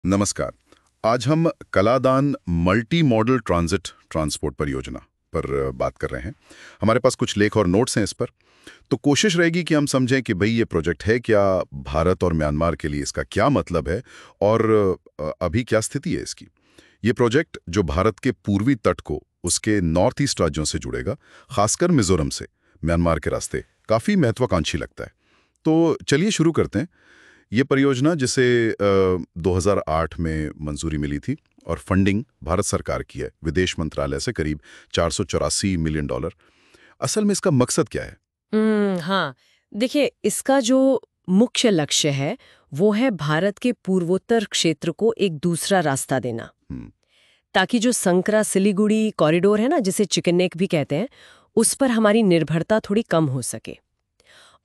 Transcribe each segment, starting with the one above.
नमस्कार। आज हम Kaladan multi modal transit transport परियोजना पर बात कर रहे हैं। हमारे पास कुछ लेख और नोट्स हैं इस पर। तो कोशिश रहेगी कि हम समझें कि भाई ये प्रोजेक्ट है क्या, भारत और म्यांमार के लिए इसका क्या मतलब है और अभी क्या स्थिति है इसकी। ये प्रोजेक्ट जो भारत के पूर्वी तट को उसके नॉर्थ ईस्ट राज्यों से जुड़ेगा, खासकर मिजोरम से म्यांमार के रास्ते, काफ़ी महत्वाकांक्षी लगता है। तो चलिए शुरू करते हैं। ये परियोजना जिसे 2008 में मंजूरी मिली थी और फंडिंग भारत सरकार की है, विदेश मंत्रालय से करीब $484 मिलियन। असल में इसका मकसद क्या है? हाँ, देखिए इसका जो मुख्य लक्ष्य है वो है भारत के पूर्वोत्तर क्षेत्र को एक दूसरा रास्ता देना, हम्म, ताकि जो संकरा सिलीगुड़ी कॉरिडोर है ना, जिसे चिकन नेक भी कहते हैं, उस पर हमारी निर्भरता थोड़ी कम हो सके।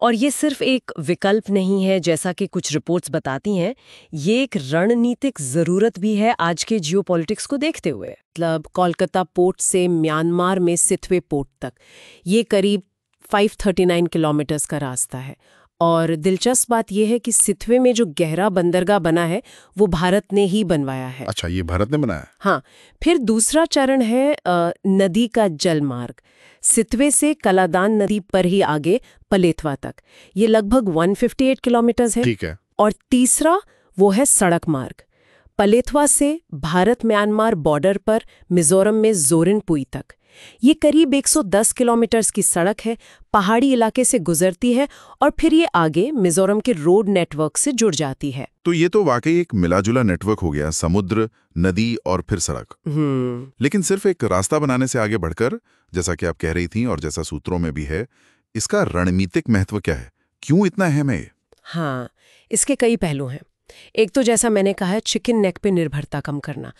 और ये सिर्फ एक विकल्प नहीं है जैसा कि कुछ रिपोर्ट्स बताती हैं, ये एक रणनीतिक जरूरत भी है आज के जियोपॉलिटिक्स को देखते हुए। मतलब कोलकाता पोर्ट से म्यांमार में सिथवे पोर्ट तक ये करीब 539 किलोमीटर्स का रास्ता है। और दिलचस्प बात यह है कि सिथवे में जो गहरा बंदरगाह बना है वो भारत ने ही बनवाया है। अच्छा, ये भारत ने बनाया है? हाँ, फिर दूसरा चरण है नदी का जलमार्ग, सितवे से कलादान नदी पर ही आगे पलेथवा तक, ये लगभग 158 किलोमीटर्स है। ठीक है। और तीसरा वो है सड़क मार्ग, पलेथवा से भारत म्यांमार बॉर्डर पर मिजोरम में जोरिनपुई तक। ये करीब 110 किलोमीटर्स की सड़क है, पहाड़ी इलाके से गुजरती है और फिर ये आगे मिजोरम के रोड नेटवर्क से जुड़ जाती है। तो ये तो वाकई एक मिलाजुला नेटवर्क हो गया, समुद्र, नदी और फिर सड़क। लेकिन सिर्फ एक रास्ता बनाने से आगे बढ़कर, जैसा कि आप कह रही थी और जैसा सूत्रों में भी है, इसका रणनीतिक महत्व क्या है? क्यों इतना अहम है? हाँ, इसके कई पहलू हैं। एक तो जैसा मैंने कहा है, चिकन नेक पे निर्भरता कम करना,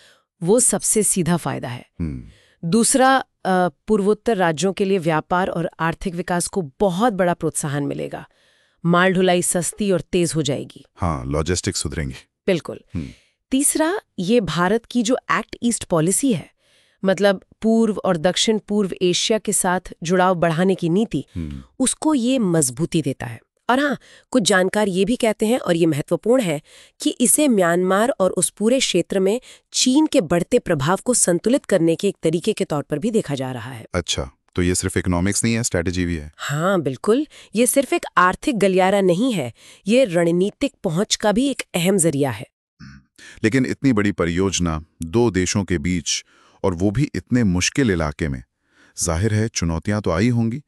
वो सबसे सीधा फायदा है। दूसरा, पूर्वोत्तर राज्यों के लिए व्यापार और आर्थिक विकास को बहुत बड़ा प्रोत्साहन मिलेगा। माल ढुलाई सस्ती और तेज हो जाएगी। हाँ, लॉजिस्टिक्स सुधरेंगे। बिल्कुल। तीसरा, ये भारत की जो एक्ट ईस्ट पॉलिसी है, मतलब पूर्व और दक्षिण पूर्व एशिया के साथ जुड़ाव बढ़ाने की नीति, उसको ये मजबूती देता है। और हाँ, कुछ जानकार ये भी कहते हैं, और ये महत्वपूर्ण है, कि इसे म्यांमार और उस पूरे क्षेत्र में चीन के बढ़ते प्रभाव को संतुलित करने के एक तरीके के तौर पर भी देखा जा रहा है। अच्छा, तो ये सिर्फ इकोनॉमिक्स नहीं है, स्ट्रैटेजी भी है। हाँ बिल्कुल, ये सिर्फ एक आर्थिक गलियारा नहीं है, ये रणनीतिक पहुंच का भी एक अहम जरिया है। लेकिन इतनी बड़ी परियोजना दो देशों के बीच, और वो भी इतने मुश्किल इलाके में, जाहिर है चुनौतियां तो आई होंगी।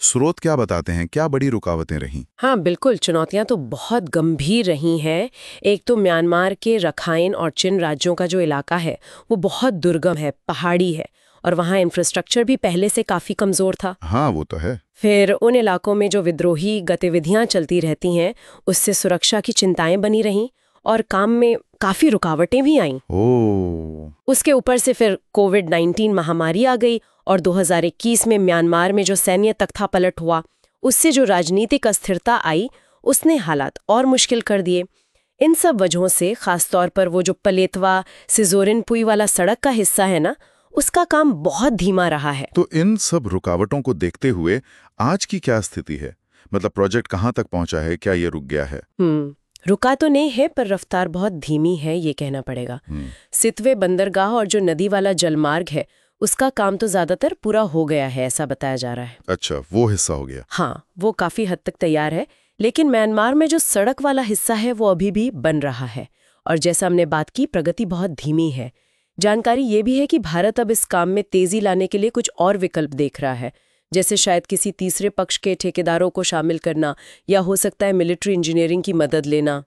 स्रोत क्या बताते हैं, क्या बड़ी रुकावटें रहीं? हाँ बिल्कुल, चुनौतियां तो बहुत गंभीर रही हैं। एक तो म्यांमार के रखाइन और चिन राज्यों का जो इलाका है वो बहुत दुर्गम है, पहाड़ी है, और वहाँ इंफ्रास्ट्रक्चर भी पहले से काफी कमजोर था। हाँ, वो तो है। फिर उन इलाकों में जो विद्रोही गतिविधियां चलती रहती हैं, उससे सुरक्षा की चिंताएं बनी रहीं और काम में काफी रुकावटें भी आईं। उसके ऊपर से फिर कोविड-19 महामारी आ गई और 2021 में म्यांमार में जो सैन्य तख्तापलट हुआ, उससे जो राजनीतिक अस्थिरता आई, उसने हालात और मुश्किल कर दिए। इन सब वजहों से खासतौर पर वो जो पलेतवा से जोरिनपुई वाला सड़क का हिस्सा है ना, उसका काम बहुत धीमा रहा है। तो इन सब रुकावटों को देखते हुए आज की क्या स्थिति है? मतलब प्रोजेक्ट कहाँ तक पहुंचा है? क्या ये रुक गया है? रुका तो नहीं है, पर रफ्तार बहुत धीमी है, ये कहना पड़ेगा। सितवे बंदरगाह और जो नदी वाला जलमार्ग है, उसका काम तो ज्यादातर पूरा हो गया है, ऐसा बताया जा रहा है। अच्छा, वो हिस्सा हो गया। हाँ, वो काफी हद तक तैयार है, लेकिन म्यांमार में जो सड़क वाला हिस्सा है वो अभी भी बन रहा है, और जैसा हमने बात की, प्रगति बहुत धीमी है। जानकारी ये भी है कि भारत अब इस काम में तेजी लाने के लिए कुछ और विकल्प देख रहा है, जैसे शायद किसी तीसरे पक्ष के ठेकेदारों को शामिल करना, या हो सकता है मिलिट्री इंजीनियरिंग की मदद लेना,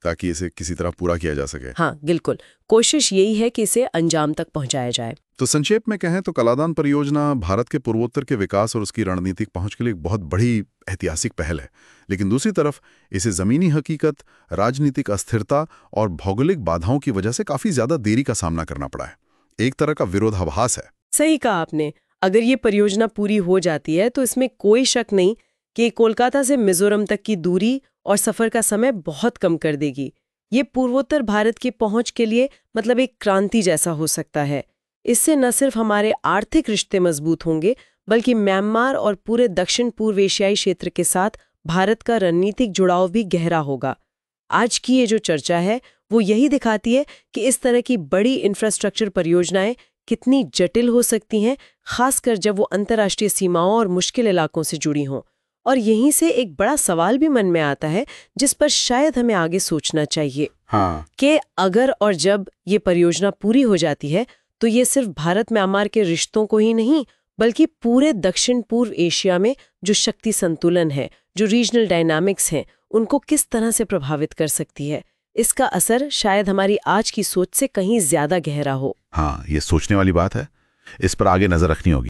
ताकि इसे किसी तरह पूरा किया जा सके। हाँ बिल्कुल, कोशिश यही है कि इसे अंजाम तक पहुंचाया जाए। तो संक्षेप में कहें तो कलादान परियोजना भारत के पूर्वोत्तर के विकास और उसकी रणनीतिक पहुंच के लिए एक बहुत बड़ी ऐतिहासिक पहल है। लेकिन दूसरी तरफ इसे जमीनी हकीकत, राजनीतिक अस्थिरता और भौगोलिक बाधाओं की वजह से काफी ज्यादा देरी का सामना करना पड़ा है। एक तरह का विरोधाभास है। सही कहा आपने। अगर ये परियोजना पूरी हो जाती है तो इसमें कोई शक नहीं कि कोलकाता से मिजोरम तक की दूरी और सफर का समय बहुत कम कर देगी। ये पूर्वोत्तर भारत की पहुंच के लिए मतलब एक क्रांति जैसा हो सकता है। इससे न सिर्फ हमारे आर्थिक रिश्ते मजबूत होंगे, बल्कि म्यांमार और पूरे दक्षिण पूर्व एशियाई क्षेत्र के साथ भारत का रणनीतिक जुड़ाव भी गहरा होगा। आज की ये जो चर्चा है वो यही दिखाती है कि इस तरह की बड़ी इंफ्रास्ट्रक्चर परियोजनाएं कितनी जटिल हो सकती हैं, खासकर जब वो अंतर्राष्ट्रीय सीमाओं और मुश्किल इलाकों से जुड़ी हों। और यहीं से एक बड़ा सवाल भी मन में आता है जिस पर शायद हमें आगे सोचना चाहिए। हाँ। कि अगर और जब ये परियोजना पूरी हो जाती है तो ये सिर्फ भारत म्यांमार के रिश्तों को ही नहीं बल्कि पूरे दक्षिण पूर्व एशिया में जो शक्ति संतुलन है, जो रीजनल डायनामिक्स हैं, उनको किस तरह से प्रभावित कर सकती है। इसका असर शायद हमारी आज की सोच से कहीं ज्यादा गहरा हो। हाँ, ये सोचने वाली बात है। इस पर आगे नजर रखनी होगी।